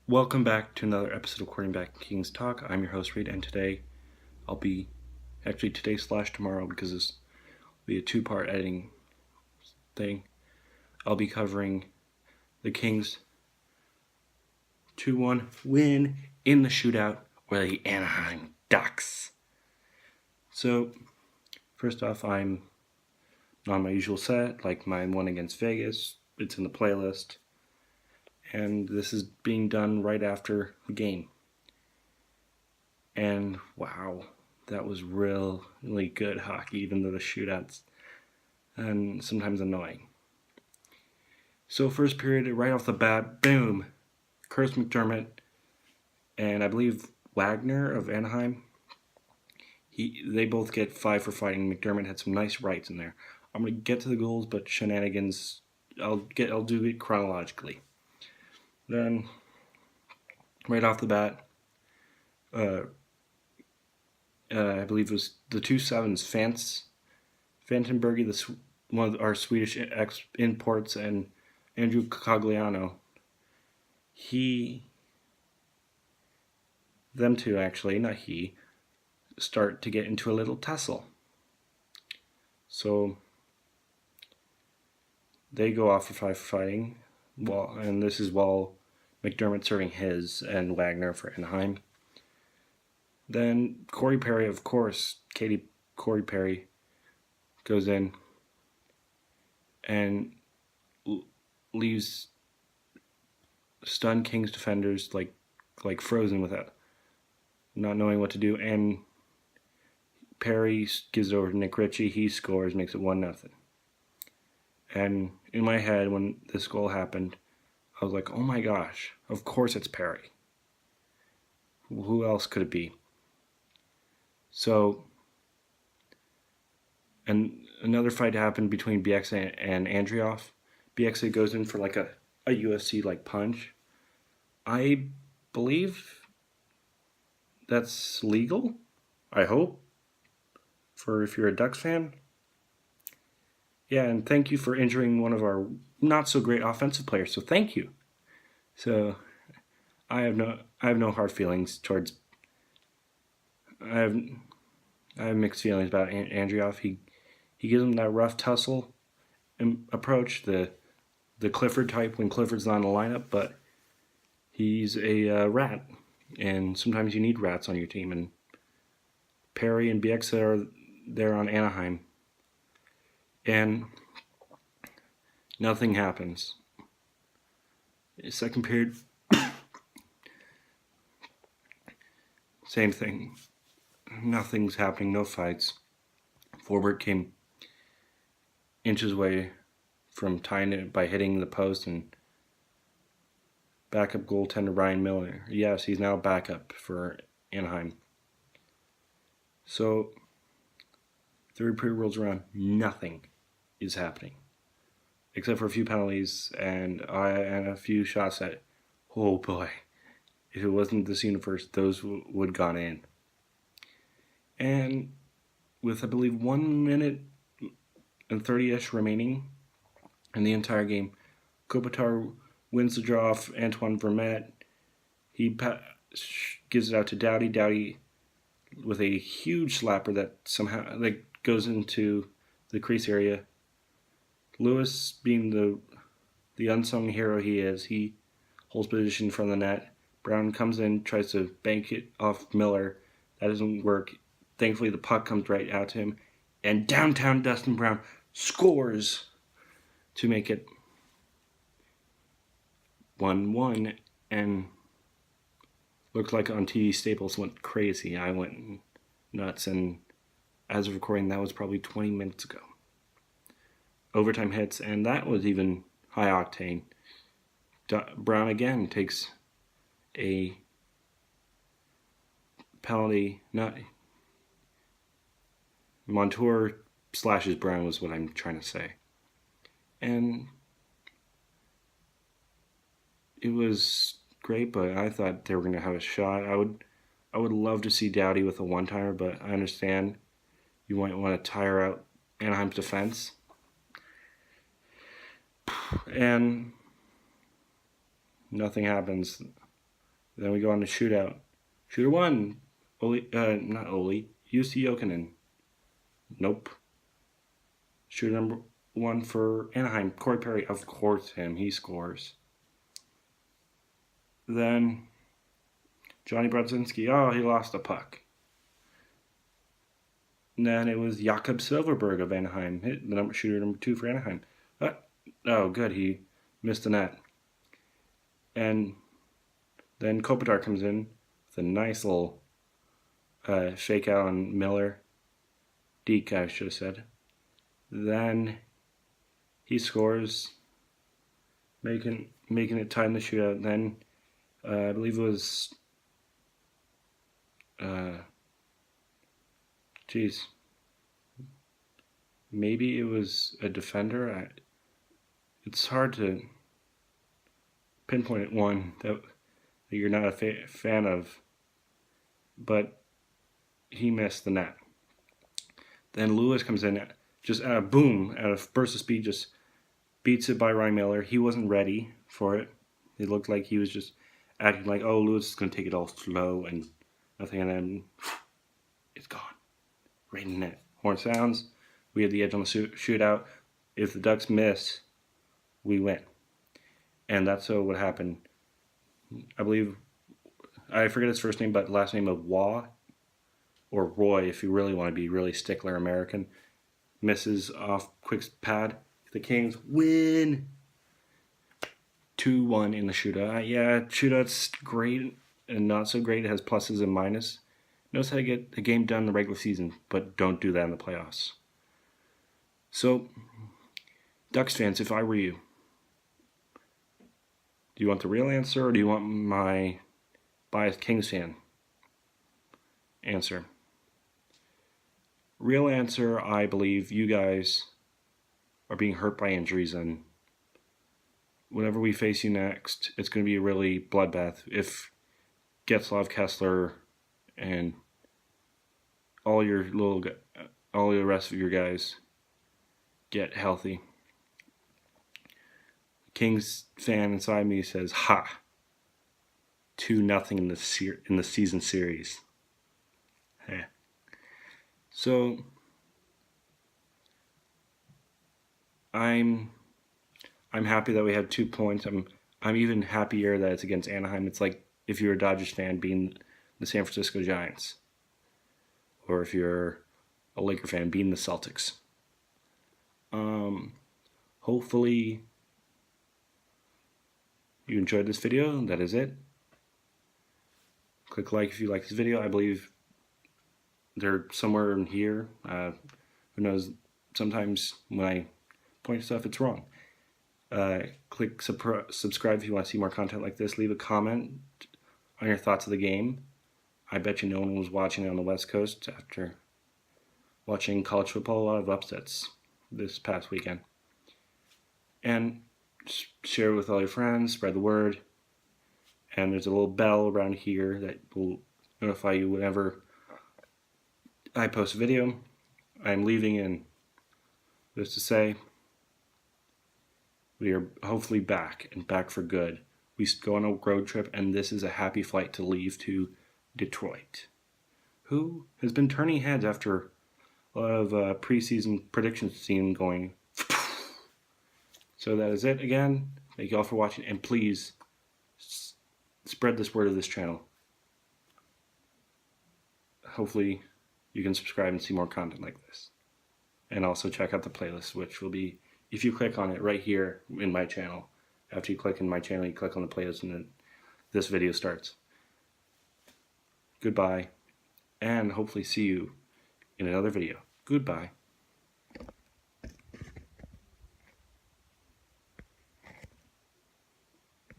Welcome back to another episode of Quarterback Kings Talk. I'm your host Reed, and today I'll be today/tomorrow because this will be a two-part editing thing. I'll be covering the Kings' 2-1 win in the shootout over the Anaheim Ducks. So, first off, I'm not on my usual set, like my one against Vegas. It's in the playlist. And this is being done right after the game. And wow, that was really good hockey, even though the shootouts and sometimes annoying. So first period, right off the bat, boom, Curtis McDermott and I believe Wagner of Anaheim. They both get 5 for fighting. McDermott had some nice rights in there. I'm gonna get to the goals, but shenanigans. I'll do it chronologically. Then, right off the bat, I believe it was the 2-7s, Fantenberg, one of our Swedish imports, and Andrew Cogliano. Them two actually, not he, start to get into a little tussle. So, they go off for 5 for fighting. And this is while McDermott serving his and Wagner for Anaheim. Then Corey Perry, of course, Corey Perry goes in and leaves stunned Kings defenders like frozen with it, not knowing what to do. And Perry gives it over to Nick Ritchie. He scores, makes it 1-0. And in my head, when this goal happened, I was like, oh my gosh, of course it's Perry. Who else could it be? So, and another fight happened between Bieksa and Andreoff. Bieksa goes in for like a UFC punch. I believe that's legal, I hope, for if you're a Ducks fan. Yeah, and thank you for injuring one of our not so great offensive players. So thank you. So I have no hard feelings towards. I have mixed feelings about Andreoff. He gives him that rough tussle approach, the Clifford type when Clifford's not in the lineup, but he's a rat, and sometimes you need rats on your team. And Perry and Bieksa are there on Anaheim. And nothing happens. Second period, same thing. Nothing's happening, no fights. Forward came inches away from tying it by hitting the post, and backup goaltender Ryan Miller. Yes, he's now backup for Anaheim. So, third period rolls around, nothing is happening, except for a few penalties and a few shots that, oh boy, if it wasn't this universe, those would gone in. And with, I believe, 1 minute and 30-ish remaining in the entire game, Kopitar wins the draw off Antoine Vermette. He gives it out to Doughty. Doughty with a huge slapper that somehow goes into the crease area. Lewis, being the unsung hero he is, he holds position from the net. Brown comes in, tries to bank it off Miller. That doesn't work. Thankfully, the puck comes right out to him. And downtown Dustin Brown scores to make it 1-1. And looked like on TV Staples went crazy. I went nuts. And as of recording, that was probably 20 minutes ago. Overtime hits, and that was even high octane. Brown again takes a penalty. Montour slashes Brown was what I'm trying to say. And it was great, but I thought they were going to have a shot. I would love to see Doughty with a one-timer, but I understand you might want to tire out Anaheim's defense. And nothing happens. Then we go on to Shootout. Shooter 1, not Oli, UC Jokinen. Nope. Shooter number 1 for Anaheim, Corey Perry. Of course him, he scores. Then Johnny Brodzinski, oh, he lost a puck. And then it was Jakob Silverberg of Anaheim, hit the shooter number 2 for Anaheim. Oh, good, he missed the net. And then Kopitar comes in with a nice little fake out on Miller. Deke, I should have said. Then he scores, making it tied in the shootout. Then I believe it was, maybe it was a defender. It's hard to pinpoint at one that you're not a fan of, but he missed the net. Then Lewis comes in, just boom, out of burst of speed, just beats it by Ryan Miller. He wasn't ready for it. It looked like he was just acting like, oh, Lewis is going to take it all slow and nothing, and then it's gone. Right in the net. Horn sounds. We have the edge on the shootout. If the Ducks miss, we win. And that's what happened. I believe, I forget his first name, but last name of Waugh, or Roy, if you really want to be really stickler American, misses off quick pad. The Kings win 2-1 in the shootout. Yeah, shootout's great and not so great. It has pluses and minuses. Knows how to get the game done in the regular season, but don't do that in the playoffs. So, Ducks fans, if I were you, do you want the real answer or do you want my biased Kings fan answer? Real answer, I believe you guys are being hurt by injuries, and whenever we face you next, it's going to be a really bloodbath. If Getzlaf, Kessler, and all the rest of your guys get healthy, Kings fan inside me says, "Ha! 2-0 in the season series." Heh. So I'm happy that we have 2 points. I'm even happier that it's against Anaheim. It's like if you're a Dodgers fan being the San Francisco Giants, or if you're a Laker fan being the Celtics. Hopefully you enjoyed this video. That is it. Click like if you like this video. I believe they're somewhere in here. Who knows? Sometimes when I point stuff, it's wrong. Click subscribe if you want to see more content like this. Leave a comment on your thoughts of the game. I bet you no one was watching it on the West Coast after watching college football. A lot of upsets this past weekend. And share it with all your friends, spread the word. And there's a little bell around here that will notify you whenever I post a video. I'm leaving in just to say we are hopefully back and back for good. We go on a road trip, and this is a happy flight to leave to Detroit, who has been turning heads after a lot of preseason predictions seen going. So that is it again. Thank you all for watching, and please spread this word of this channel. Hopefully you can subscribe and see more content like this. And also check out the playlist, which will be, if you click on it right here in my channel. After you click in my channel, you click on the playlist and then this video starts. Goodbye, and hopefully see you in another video. Goodbye.